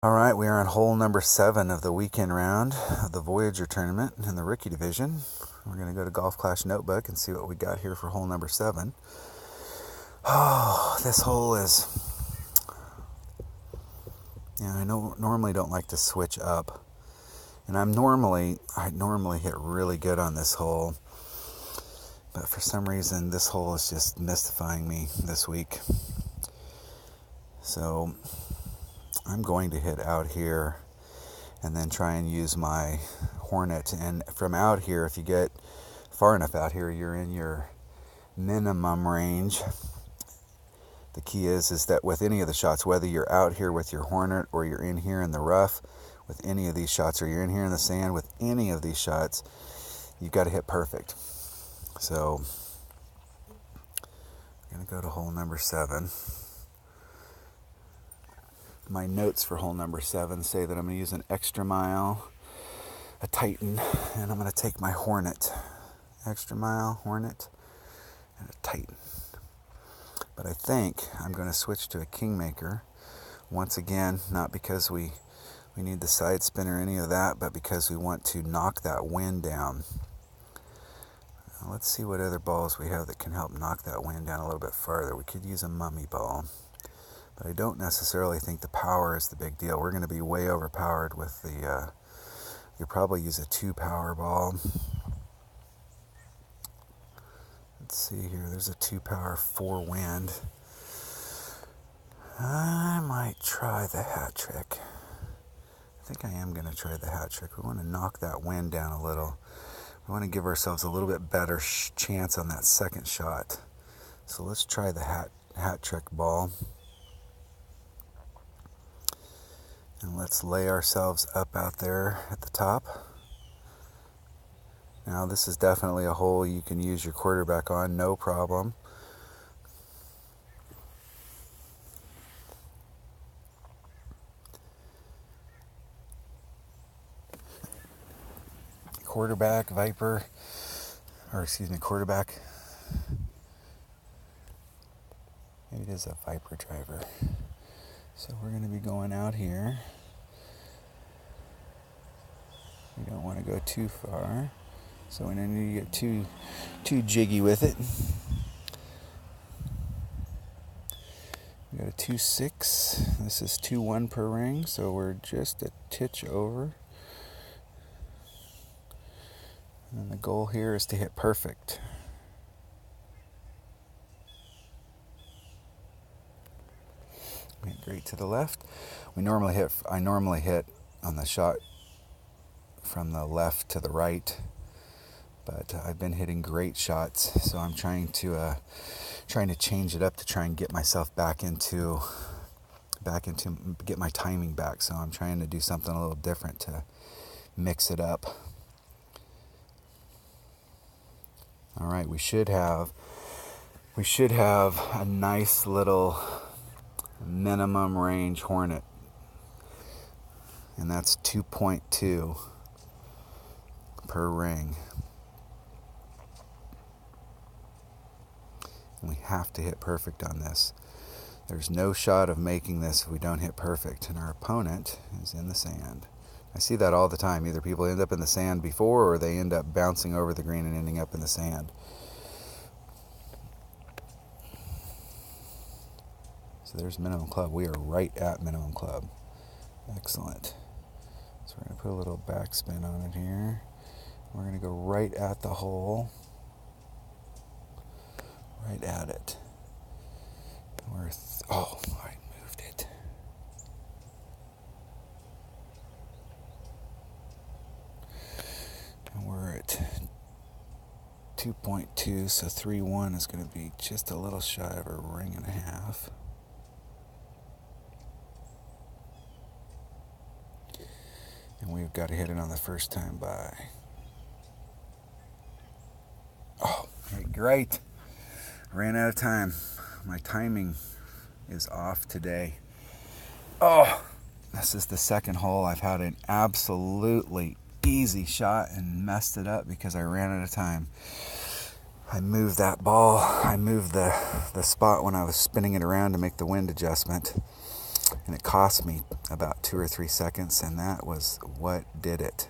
All right, we are on hole number 7 of the weekend round of the Voyager tournament in the rookie division. We're going to go to Golf Clash Notebook and see what we got here for hole number 7. Oh, this hole is... I normally don't like to switch up. And I normally hit really good on this hole. But for some reason, this hole is just mystifying me this week. So I'm going to hit out here and then try and use my Hornet. And from out here, if you get far enough out here, you're in your minimum range. The key is that with any of the shots, whether you're out here with your Hornet or you're in here in the rough with any of these shots, or you're in here in the sand with any of these shots, you've got to hit perfect. So I'm going to go to hole number 7. My notes for hole number 7 say that I'm going to use an extra mile, a Titan, and I'm going to take my Hornet. Extra mile, Hornet, and a Titan. But I think I'm going to switch to a Kingmaker. Once again, not because we need the side spin or any of that, but because we want to knock that wind down. Now let's see what other balls we have that can help knock that wind down a little bit farther. We could use a mummy ball. But I don't necessarily think the power is the big deal. We're going to be way overpowered with the... you'll probably use a 2-power ball. Let's see here. There's a 2-power 4-wind. I might try the hat trick. I think I am going to try the hat trick. We want to knock that wind down a little. We want to give ourselves a little bit better chance on that second shot. So let's try the hat trick ball. And let's lay ourselves up out there at the top. Now this is definitely a hole you can use your quarterback on, no problem. Quarterback, it is a Viper driver. So we're going to be going out here. We don't want to go too far, so we don't need to get too jiggy with it. We got a 2-6. This is 2-1 per ring, so we're just a titch over. And the goal here is to hit perfect. Went great to the left. I normally hit on the shot from the left to the right, but I've been hitting great shots, so I'm trying to change it up to try and get myself back into get my timing back. So I'm trying to do something a little different to mix it up. All right, we should have a nice little minimum range Hornet, and that's 2.2 per ring. And we have to hit perfect on this. There's no shot of making this if we don't hit perfect, and our opponent is in the sand. I see that all the time. Either people end up in the sand before, or they end up bouncing over the green and ending up in the sand. So there's minimum club. We are right at minimum club. Excellent. So we're going to put a little backspin on it here. We're going to go right at the hole. Right at it. I moved it. And we're at 2.2, so 3-1 is going to be just a little shy of a ring and a half. And we've got to hit it on the first time by. Oh, great. Ran out of time. My timing is off today. Oh, this is the second hole. I've had an absolutely easy shot and messed it up because I ran out of time. I moved that ball. I moved the spot when I was spinning it around to make the wind adjustment. And it cost me about 2 or 3 seconds, and that was what did it.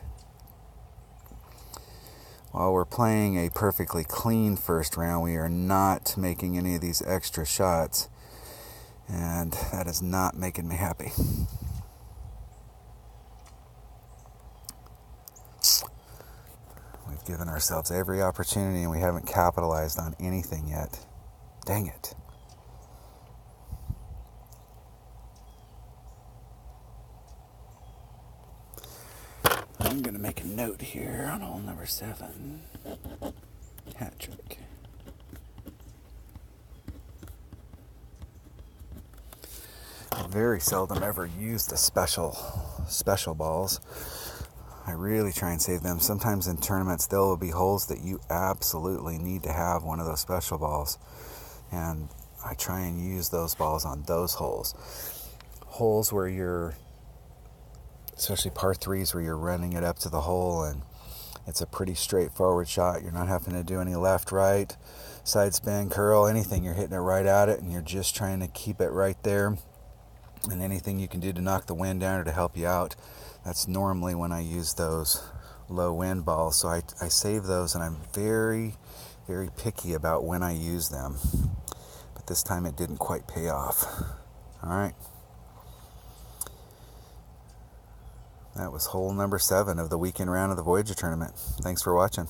While we're playing a perfectly clean first round, we are not making any of these extra shots, and that is not making me happy. We've given ourselves every opportunity, and we haven't capitalized on anything yet. Dang it. I'm going to make a note here on hole number 7. Hat trick. I very seldom ever use the special balls. I really try and save them. Sometimes in tournaments there will be holes that you absolutely need to have one of those special balls, and I try and use those balls on those holes. Holes where you're, especially par 3s, where you're running it up to the hole and it's a pretty straightforward shot. You're not having to do any left, right, side spin, curl, anything. You're hitting it right at it, and you're just trying to keep it right there. And anything you can do to knock the wind down or to help you out, that's normally when I use those low wind balls. So I save those, and I'm very, very picky about when I use them. But this time it didn't quite pay off. All right. That was hole number 7 of the weekend round of the Voyager tournament. Thanks for watching.